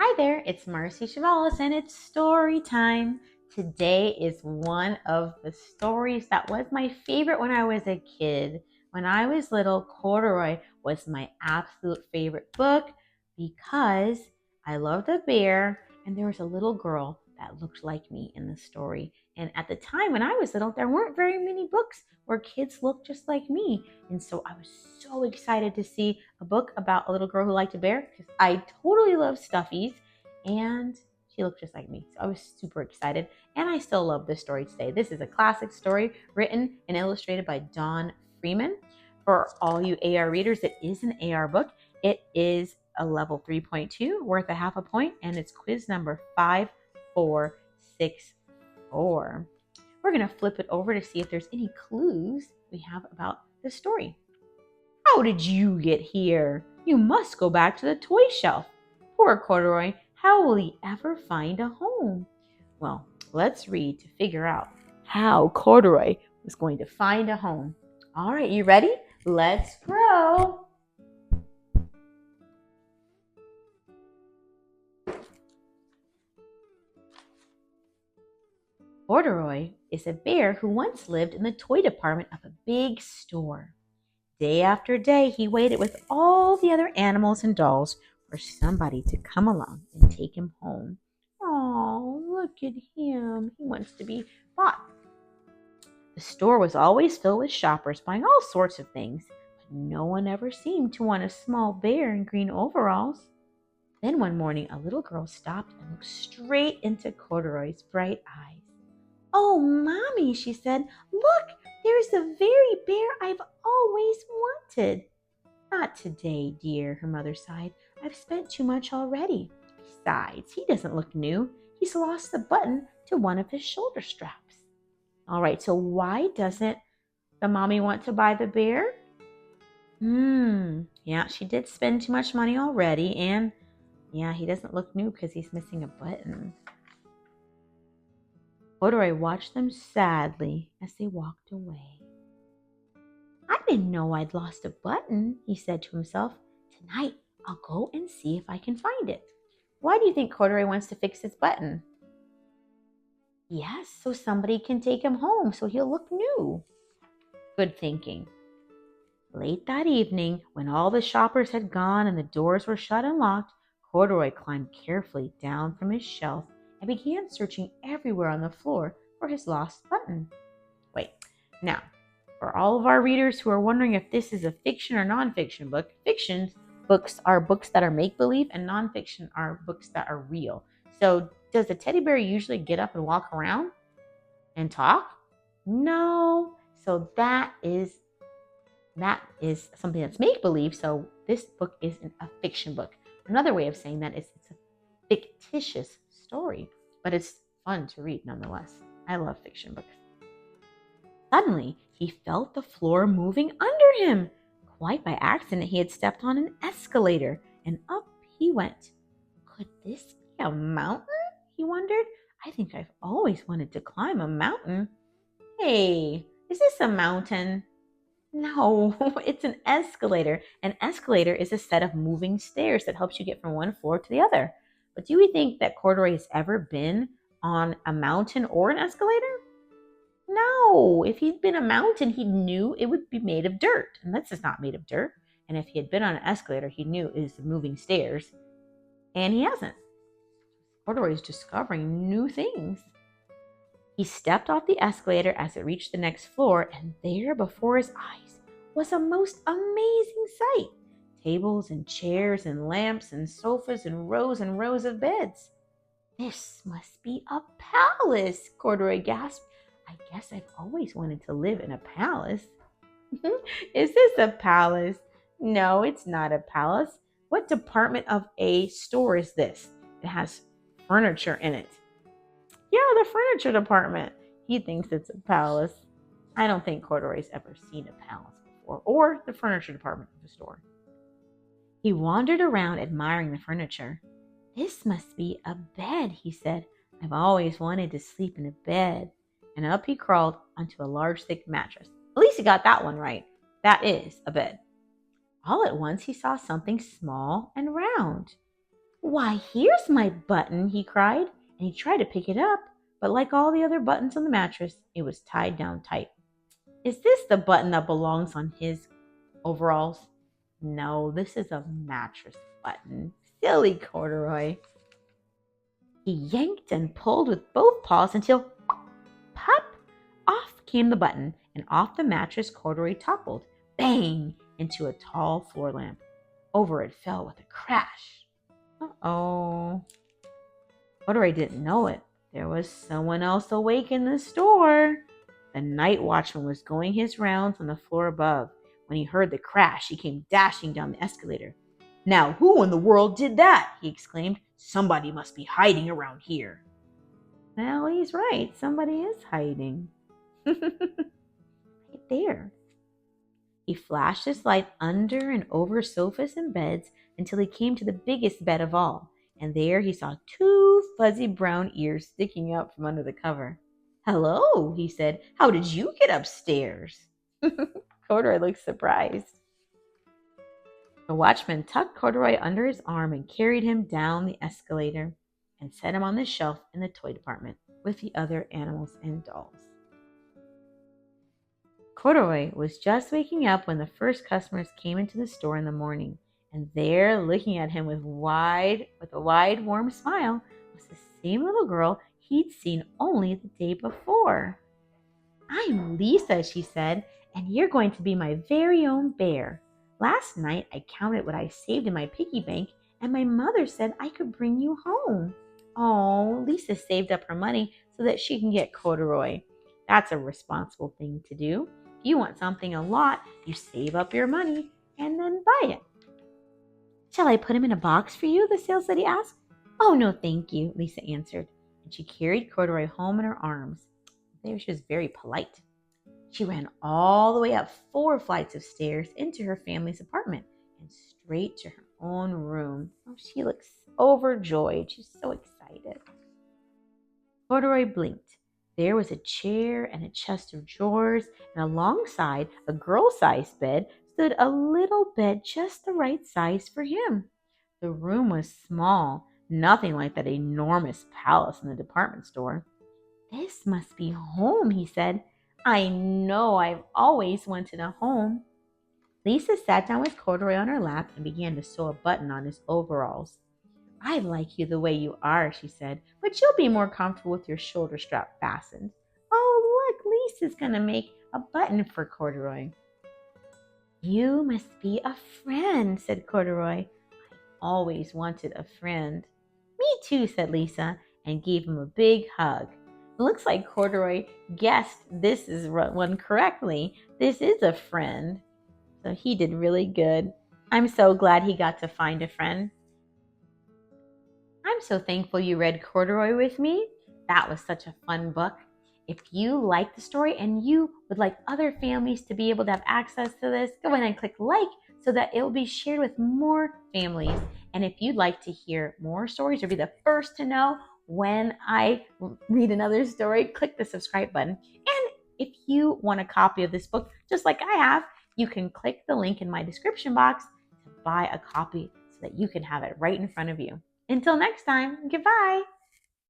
Hi there, it's Marcy Chavalis and it's story time. Today is one of the stories that was my favorite when I was a kid. When I was little, Corduroy was my absolute favorite book because I loved the bear and there was a little girl that looked like me in the story. And at the time when I was little, there weren't very many books where kids looked just like me. And so I was so excited to see a book about a little girl who liked a bear because I totally love stuffies and she looked just like me. So I was super excited and I still love this story today. This is a classic story written and illustrated by Don Freeman. For all you AR readers, it is an AR book. It is a level 3.2 worth a half a point and it's quiz number 5464. We're going to flip it over to see if there's any clues we have about the story. How did you get here? You must go back to the toy shelf. Poor Corduroy, how will he ever find a home? Well, let's read to figure out how Corduroy was going to find a home. All right, you ready? Let's grow. Corduroy is a bear who once lived in the toy department of a big store. Day after day, he waited with all the other animals and dolls for somebody to come along and take him home. Oh, look at him. He wants to be bought. The store was always filled with shoppers buying all sorts of things, but no one ever seemed to want a small bear in green overalls. Then one morning, a little girl stopped and looked straight into Corduroy's bright eyes. "Oh, Mommy," she said, "look, there's the very bear I've always wanted." "Not today, dear," her mother sighed. "I've spent too much already. Besides, he doesn't look new. He's lost the button to one of his shoulder straps." All right, so why doesn't the mommy want to buy the bear? Yeah, she did spend too much money already, and yeah, he doesn't look new because he's missing a button. Corduroy watched them sadly as they walked away. "I didn't know I'd lost a button," he said to himself. "Tonight, I'll go and see if I can find it." Why do you think Corduroy wants to fix his button? Yes, so somebody can take him home so he'll look new. Good thinking. Late that evening, when all the shoppers had gone and the doors were shut and locked, Corduroy climbed carefully down from his shelf and began searching everywhere on the floor for his lost button. Wait, now, for all of our readers who are wondering if this is a fiction or nonfiction book, fiction books are books that are make-believe and nonfiction are books that are real. So does the teddy bear usually get up and walk around and talk? No. So that is something that's make-believe. So this book isn't a fiction book. Another way of saying that is it's a fictitious story, but it's fun to read nonetheless. I love fiction books. Suddenly, he felt the floor moving under him. Quite by accident, he had stepped on an escalator, and up he went. Could this be a mountain? He wondered. I think I've always wanted to climb a mountain. Hey, is this a mountain? No, it's an escalator. An escalator is a set of moving stairs that helps you get from one floor to the other. But do we think that Corduroy has ever been on a mountain or an escalator? No, if he'd been a mountain, he knew it would be made of dirt. And this is not made of dirt. And if he had been on an escalator, he knew it is moving stairs. And he hasn't. Corduroy is discovering new things. He stepped off the escalator as it reached the next floor, and there before his eyes was a most amazing sight. Tables and chairs and lamps and sofas and rows of beds. "This must be a palace," Corduroy gasped. "I guess I've always wanted to live in a palace." Is this a palace? No, it's not a palace. What department of a store is this? It has furniture in it. Yeah, the furniture department. He thinks it's a palace. I don't think Corduroy's ever seen a palace before, or the furniture department of the store. He wandered around admiring the furniture. "This must be a bed," he said. "I've always wanted to sleep in a bed." And up he crawled onto a large, thick mattress. At least he got that one right. That is a bed. All at once he saw something small and round. Why, here's my button, he cried, and he tried to pick it up, but like all the other buttons on the mattress, it was tied down tight. Is this the button that belongs on his overalls? No, this is a mattress button. Silly Corduroy. He yanked and pulled with both paws until pop! Off came the button, and off the mattress Corduroy toppled, bang, into a tall floor lamp. Over it fell with a crash. Uh-oh. Corduroy didn't know it. There was someone else awake in the store. The night watchman was going his rounds on the floor above. When he heard the crash, he came dashing down the escalator. Now, who in the world did that? He exclaimed. Somebody must be hiding around here. Well, he's right. Somebody is hiding. Right there. He flashed his light under and over sofas and beds until he came to the biggest bed of all, and there he saw 2 fuzzy brown ears sticking out from under the cover. Hello, he said. How did you get upstairs? Corduroy looked surprised. The watchman tucked Corduroy under his arm and carried him down the escalator and set him on the shelf in the toy department with the other animals and dolls. Corduroy was just waking up when the first customers came into the store in the morning, and there, looking at him with a wide, warm smile, was the same little girl he'd seen only the day before. I'm Lisa, she said, and you're going to be my very own bear. Last night I counted what I saved in my piggy bank, and my mother said I could bring you home. Oh, Lisa saved up her money so that she can get Corduroy. That's a responsible thing to do. If you want something a lot, you save up your money and then buy it. Shall I put him in a box for you? The sales lady asked. Oh, no, thank you, Lisa answered, and she carried Corduroy home in her arms. Maybe she was very polite. She ran all the way up 4 flights of stairs into her family's apartment and straight to her own room. Oh, she looks overjoyed. She's so excited. Corduroy blinked. There was a chair and a chest of drawers, and alongside a girl-sized bed stood a little bed just the right size for him. The room was small, nothing like that enormous palace in the department store. This must be home, he said. I know I've always wanted a home. Lisa sat down with Corduroy on her lap and began to sew a button on his overalls. I like you the way you are, she said, but you'll be more comfortable with your shoulder strap fastened. Oh, look, Lisa's going to make a button for Corduroy. You must be a friend, said Corduroy. I always wanted a friend. Me too, said Lisa, and gave him a big hug. It looks like Corduroy guessed this is one correctly. This is a friend. So he did really good. I'm so glad he got to find a friend. I'm so thankful you read Corduroy with me. That was such a fun book. If you like the story and you would like other families to be able to have access to this, go ahead and click like so that it will be shared with more families. And if you'd like to hear more stories or be the first to know when I read another story, click the subscribe button. And if you want a copy of this book, just like I have, you can click the link in my description box to buy a copy so that you can have it right in front of you. Until next time, goodbye.